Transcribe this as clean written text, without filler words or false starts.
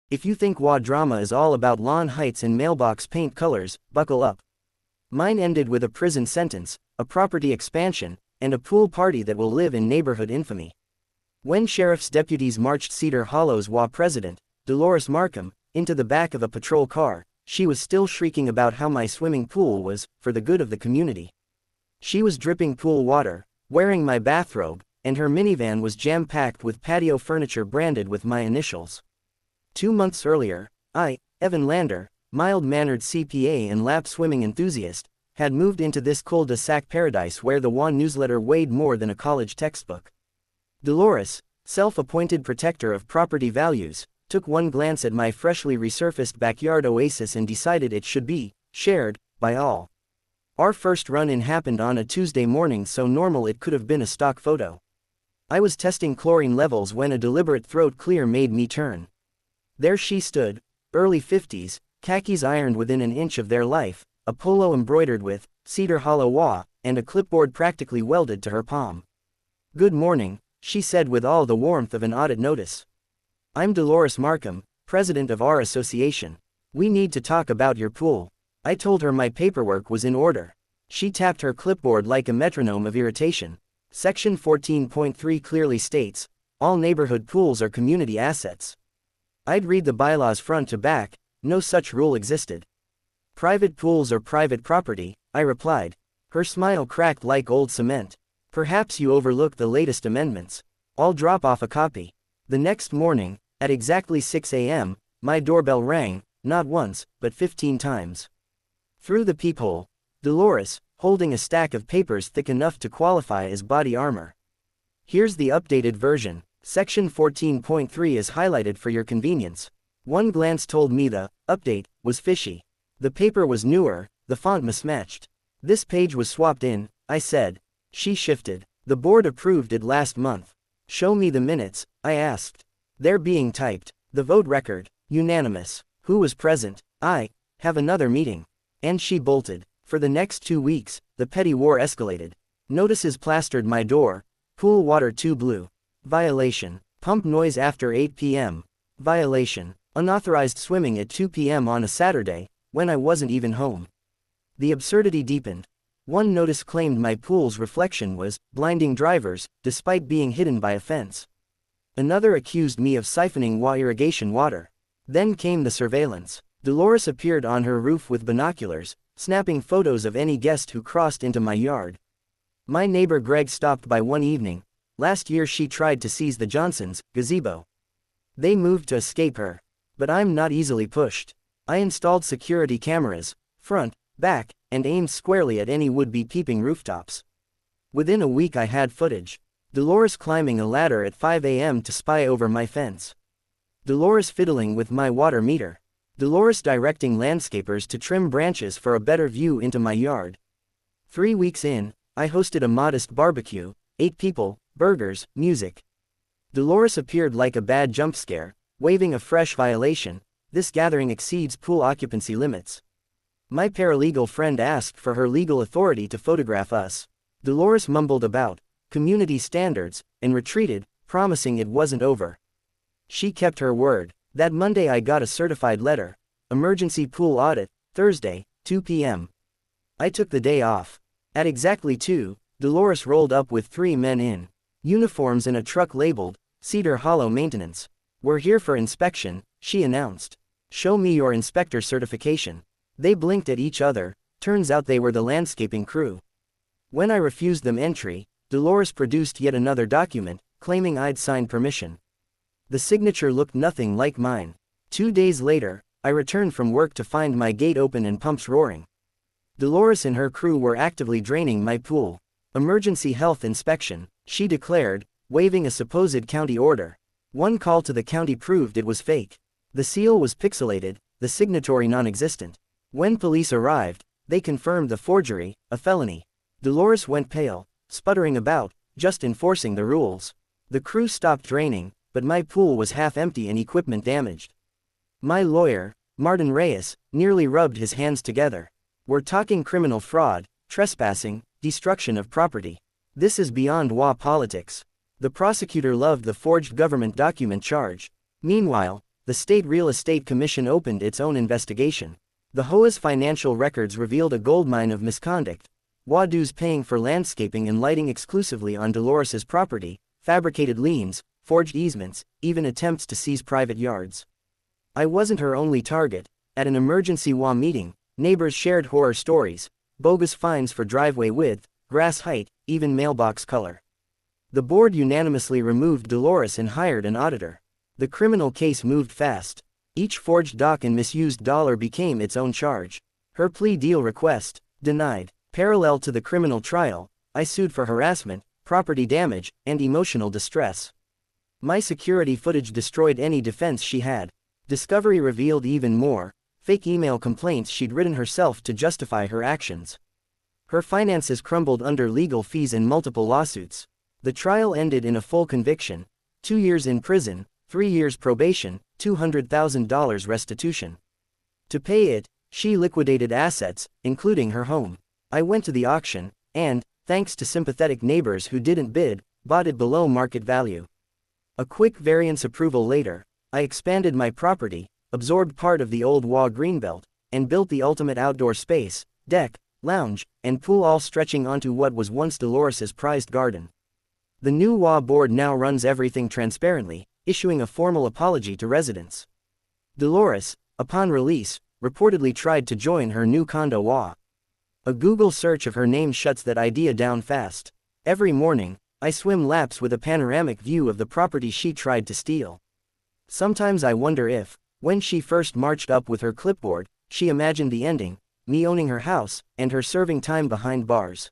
If you think HOA drama is all about lawn heights and mailbox paint colors, buckle up. Mine ended with a prison sentence, a property expansion, and a pool party that will live in neighborhood infamy. When sheriff's deputies marched Cedar Hollow's HOA president, Dolores Markham, into the back of a patrol car, she was still shrieking about how my swimming pool was, for the good of the community. She was dripping pool water, wearing my bathrobe, and her minivan was jam-packed with patio furniture branded with my initials. 2 months earlier, I, Evan Lander, mild-mannered CPA and lap swimming enthusiast, had moved into this cul-de-sac paradise where the HOA newsletter weighed more than a college textbook. Dolores, self-appointed protector of property values, took one glance at my freshly resurfaced backyard oasis and decided it should be shared by all. Our first run-in happened on a Tuesday morning, so normal it could have been a stock photo. I was testing chlorine levels when a deliberate throat clear made me turn. There she stood, early 50s, khakis ironed within an inch of their life, a polo embroidered with Cedar Hollow HOA, and a clipboard practically welded to her palm. "Good morning," she said with all the warmth of an audit notice. "I'm Dolores Markham, president of our association. We need to talk about your pool." I told her my paperwork was in order. She tapped her clipboard like a metronome of irritation. Section 14.3 clearly states, all neighborhood pools are community assets. I'd read the bylaws front to back, no such rule existed. "Private pools are private property," I replied. Her smile cracked like old cement. "Perhaps you overlooked the latest amendments. I'll drop off a copy." The next morning, at exactly 6 a.m., my doorbell rang, not once, but 15 times. Through the peephole, Dolores, holding a stack of papers thick enough to qualify as body armor. Here's the updated version. Section 14.3 is highlighted for your convenience. One glance told me the update was fishy. The paper was newer, the font mismatched. "This page was swapped in," I said. She shifted. "The board approved it last month." "Show me the minutes," I asked. "They're being typed." "The vote record, unanimous." "Who was present?" "I have another meeting." And she bolted. For the next 2 weeks, the petty war escalated. Notices plastered my door. Pool water too blue. Violation. Pump noise after 8 p.m. Violation. Unauthorized swimming at 2 p.m. on a Saturday, when I wasn't even home. The absurdity deepened. One notice claimed my pool's reflection was blinding drivers, despite being hidden by a fence. Another accused me of siphoning HOA irrigation water. Then came the surveillance. Dolores appeared on her roof with binoculars, snapping photos of any guest who crossed into my yard. My neighbor Greg stopped by one evening. Last year she tried to seize the Johnsons' gazebo. They moved to escape her. But I'm not easily pushed. I installed security cameras, front, back, and aimed squarely at any would-be peeping rooftops. Within a week I had footage. Dolores climbing a ladder at 5 a.m. to spy over my fence. Dolores fiddling with my water meter. Dolores directing landscapers to trim branches for a better view into my yard. 3 weeks in, I hosted a modest barbecue, 8 people, burgers, music. Dolores appeared like a bad jump scare, waving a fresh violation. "This gathering exceeds pool occupancy limits." My paralegal friend asked for her legal authority to photograph us. Dolores mumbled about community standards, and retreated, promising it wasn't over. She kept her word. That Monday I got a certified letter. Emergency pool audit, Thursday, 2 p.m. I took the day off. At exactly 2, Dolores rolled up with 3 men in uniforms and a truck labeled Cedar Hollow Maintenance. "We're here for inspection," she announced. "Show me your inspector certification." They blinked at each other. Turns out they were the landscaping crew. When I refused them entry, Dolores produced yet another document, claiming I'd signed permission. The signature looked nothing like mine. 2 days later, I returned from work to find my gate open and pumps roaring. Dolores and her crew were actively draining my pool. "Emergency health inspection," she declared, waving a supposed county order. One call to the county proved it was fake. The seal was pixelated, the signatory non-existent. When police arrived, they confirmed the forgery, a felony. Dolores went pale, sputtering about, just enforcing the rules. The crew stopped draining, but my pool was half empty and equipment damaged. My lawyer, Martin Reyes, nearly rubbed his hands together. "We're talking criminal fraud, trespassing, destruction of property. This is beyond HOA politics." The prosecutor loved the forged government document charge. Meanwhile, the State Real Estate Commission opened its own investigation. The HOA's financial records revealed a goldmine of misconduct, HOA dues paying for landscaping and lighting exclusively on Dolores's property, fabricated liens, forged easements, even attempts to seize private yards. I wasn't her only target. At an emergency HOA meeting, neighbors shared horror stories, bogus fines for driveway width, grass height, even mailbox color. The board unanimously removed Dolores and hired an auditor. The criminal case moved fast. Each forged doc and misused dollar became its own charge. Her plea deal request, denied. Parallel to the criminal trial, I sued for harassment, property damage, and emotional distress. My security footage destroyed any defense she had. Discovery revealed even more, fake email complaints she'd written herself to justify her actions. Her finances crumbled under legal fees and multiple lawsuits. The trial ended in a full conviction, 2 years in prison, 3 years probation, $200,000 restitution. To pay it, she liquidated assets, including her home. I went to the auction, and, thanks to sympathetic neighbors who didn't bid, bought it below market value. A quick variance approval later, I expanded my property, absorbed part of the old HOA greenbelt, and built the ultimate outdoor space, deck, lounge, and pool, all stretching onto what was once Dolores's prized garden. The new HOA board now runs everything transparently, issuing a formal apology to residents. Dolores, upon release, reportedly tried to join her new condo HOA. A Google search of her name shuts that idea down fast. Every morning, I swim laps with a panoramic view of the property she tried to steal. Sometimes I wonder if, when she first marched up with her clipboard, she imagined the ending, me owning her house, and her serving time behind bars.